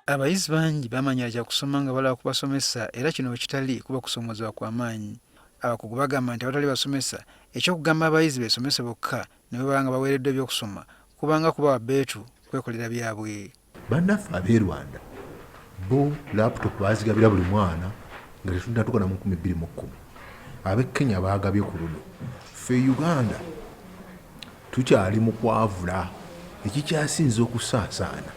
Abayizi bangi bamanya kya kusoma nga balaba kubasomesa era kino bwe kitali kuba kusomozebwa kwa maanyi. Abakugu bagamba nti abatali basomesa ekyokugamba abayizi beesomese bokka ne bwe baba nga baweereddwa ebyokusoma kubanga kubawa bbeetu kwekolera byabwe. Bannaffe ab'e Rwanda bo laputopu baazigabira buli mwana nga tetunnatuuka na mu 2010. Ab'e Kenya baagabye ku luno. Ffe Uganda tukyali mu kwavula. Ekikyasinze okusaasaana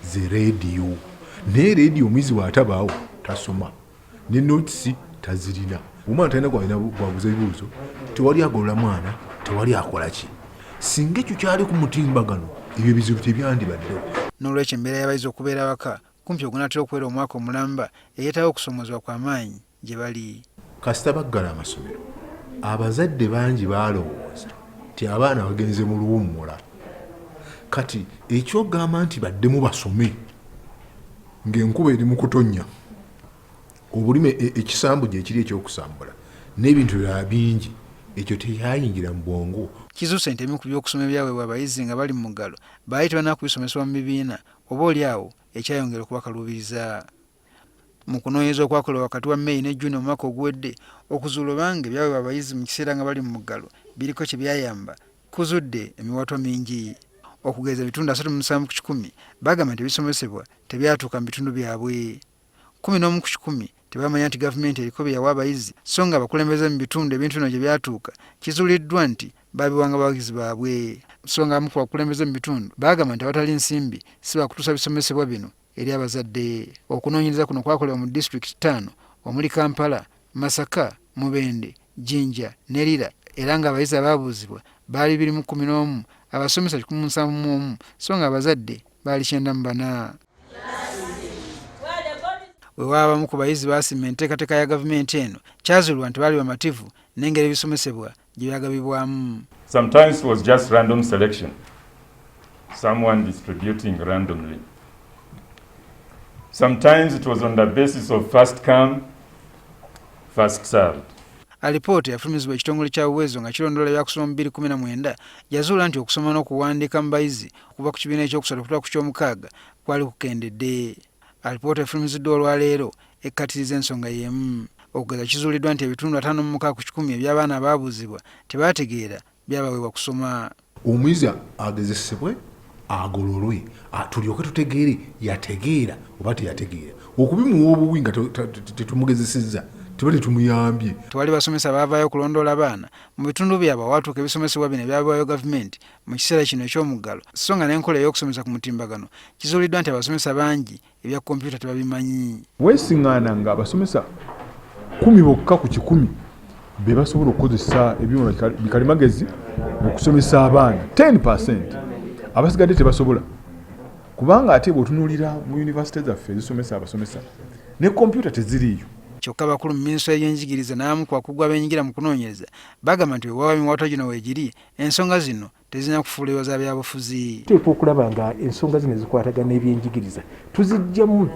ze leediyo. Naye leediyo omuyizi bw'atabaawo tasoma, ne notisi tazirina. Omwana talina bwabuza ebibuuzo, tewali agolola mwana, tewali akola ki. Singa ekyo kyali ku mutimbagano, ebyo ebizibu tebyandibaddewo. N'olwekyo embeera y'abayizi okubeera awaka kumpi ogunaatera okubeera omwaka omulamba eyeetaawo okusomozebwa kwa maanyi gye bali. Kasita baggala amasomero, abazadde bangi baalowooza nti abaana bagenze mu luwummula. Kati ekyogamba nti baddemu basome ng'enkuba eri mu kutonnya, obulime ekisambu gye kiri ekyokusambula n'ebintu ebirala bingi, ekyo teyayingira mu bwongo. Kizuuse nti ebimu ku by'okusoma ebyaweebwa abayizi nga bali mu muggalo baali tebalina kubisomesebwa mu bibiina oba oliawo ekyayongera okubakaluubiriza. Mu kunoonyereza okwakolebwa wakati wa May ne June mu mwaka oguwedde okuzuula obanga ebyaweebwa abayizi mu kiseera nga bali mu muggalo biriko kye byayamba, kuzudde emiwaatwa mingi. Okugeza ebitundu 37 ku 100 bagamba nti ebisomesebwa tebyatuuka mu bitundu byabwe. 11 ku 100 tebamanya nti gavumenti eriko bye yawa abayizi so nga abakulembeze mu bitundu ebintu bino gye byatuuka kizuuliddwa nti babiwanga abayizi baabwe. So nga abamu ku bakulembeze mu bitundu bagamba nti abatali nsimbi si bakutuusa bisomesebwa bino eri abazadde. Okunoonyereza kuno kwakolebwa mu disitulikiti 5 omuli Kampala, Masaka, Mubende, Jinja ne Lira era nga abayizi ababuuzibwa baali 211, abasomesa 171 so nga abazadde baali 94. Weewaawo abamu ku bayizi baasiima enteekateeka ya gavumenti eno kyazuulibwa nti baali bamativu n'engeri ebisomesebwa gye byagabibwamu. Sometimes it was just random selection, someone distributing randomly. Sometimes it was on the basis of first come, first served. Alipoota yafulumizibwa ekitongole kya Uwezo nga kirondoola ebyakusoma mu 2019 yazuula nti okusoma n'okuwandiika mu bayizi okuva ku kibiina ekyokusatu okutuuka ku ky'omukaaga kwali kukendedde. Alipoota efulumiziddwa olwaleero ekkatiriza ensonga y'emu. Okugeza kizuuliddwa nti ebitundu 56 ku 100 eby'abaana abaabuuzibwa tebaategeera byabaweebwa kusoma. Omuyizi agezesebwe agololwe tulyoke tutegeere yategeera oba teyategeera. Okubimuwa obuwi nga tetumugezesezza tuba tetumuyambye. Tewali basomesa baavaayo okulondoola abaana mu bitundu byabwe awaatuuka ebisomesebwa bino ebyabaayo gavumenti mu kiseera kino eky'omuggalo so nga n'enkola ey'okusomesa ku mutimbagano kizuuliddwa nti abasomesa bangi ebya kompyuta tebabimanyi. Weesiŋŋaana nga abasomesa 10 bokka ku 100 be basobola okukozesa ebyuma bikalimagezi okusomesa abaana 10%. Abasigadde tebasobola kubanga ate bw'otunuulira mu yunivasite zaffe ezisomesa abasomesa ne kompyuta teziriiyo. Kyokka abakulu mu minisitule y'ebyenjigiriza n'abamu ku bakugu abeenyigira mu kunoonyereza bagamba nti weewaawo emiwaatwa gino weegiri ensonga zino tezirina kufuulibwa za byabufuzi. Tuteekwa okulaba nga ensonga zino ezikwatagana n'ebyenjigiriza tuziggyamu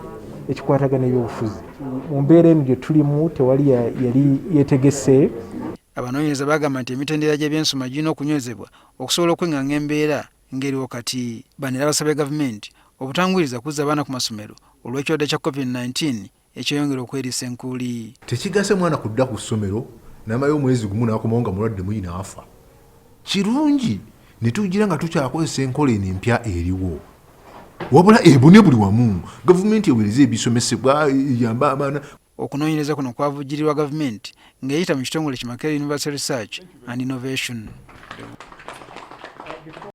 ekikwatagana n'ebyobufuzi. Mu mbeera eno gye tulimu tewali yali yeetegese. Abanoonyereza bagamba nti emitendera gy'ebyensoma girina okunywezebwa okusobola okweŋŋaŋa embeera ng'eriwo kati. Bano era basabye gavumenti obutanguyiriza kuzza abaana ku masomero olw'ekirwadde kya COVID-19 ekyeyongera okweriisa enkuuli. Tekigase mwana kudda ku ssomero n'amayo omwezi gumu n'akomawo nga mulwadde muyi n'afa. Kirungi ne tugira nga tukyakozesa enkola eno empya eriwo. Wabula ebune buli wamu gavumenti eweereza ebisomesebwa eyamba abaana. Okunoonyereza kuno kwavujjirirwa gavumenti ng'eyita mu kitongole ki Makerere University Research and Innovation.